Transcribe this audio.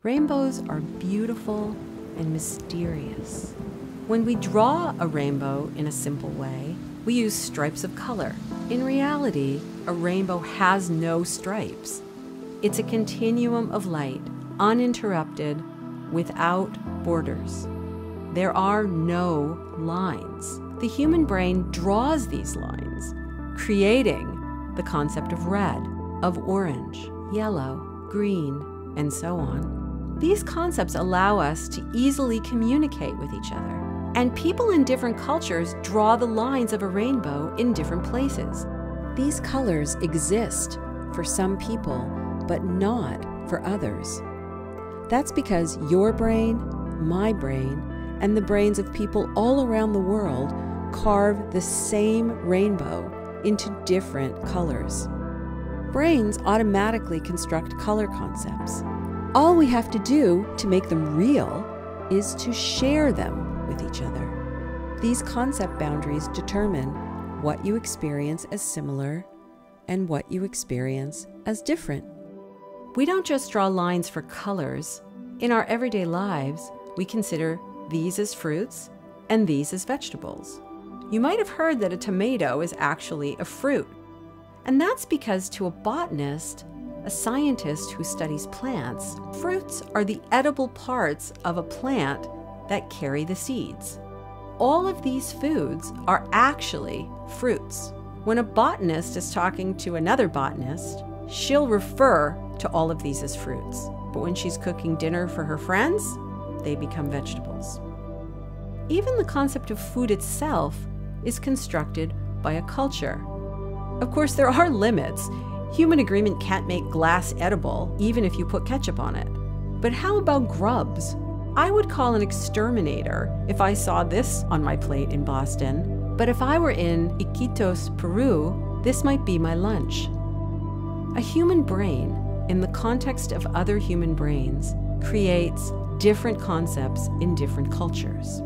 Rainbows are beautiful and mysterious. When we draw a rainbow in a simple way, we use stripes of color. In reality, a rainbow has no stripes. It's a continuum of light, uninterrupted, without borders. There are no lines. The human brain draws these lines, creating the concept of red, of orange, yellow, green, and so on. These concepts allow us to easily communicate with each other. And people in different cultures draw the lines of a rainbow in different places. These colors exist for some people, but not for others. That's because your brain, my brain, and the brains of people all around the world carve the same rainbow into different colors. Brains automatically construct color concepts. All we have to do to make them real is to share them with each other. These concept boundaries determine what you experience as similar and what you experience as different. We don't just draw lines for colors. In our everyday lives, we consider these as fruits and these as vegetables. You might have heard that a tomato is actually a fruit. And that's because to a botanist, a scientist who studies plants, fruits are the edible parts of a plant that carry the seeds. All of these foods are actually fruits. When a botanist is talking to another botanist, she'll refer to all of these as fruits. But when she's cooking dinner for her friends, they become vegetables. Even the concept of food itself is constructed by a culture. Of course, there are limits. Human agreement can't make glass edible, even if you put ketchup on it. But how about grubs? I would call an exterminator if I saw this on my plate in Boston. But if I were in Iquitos, Peru, this might be my lunch. A human brain, in the context of other human brains, creates different concepts in different cultures.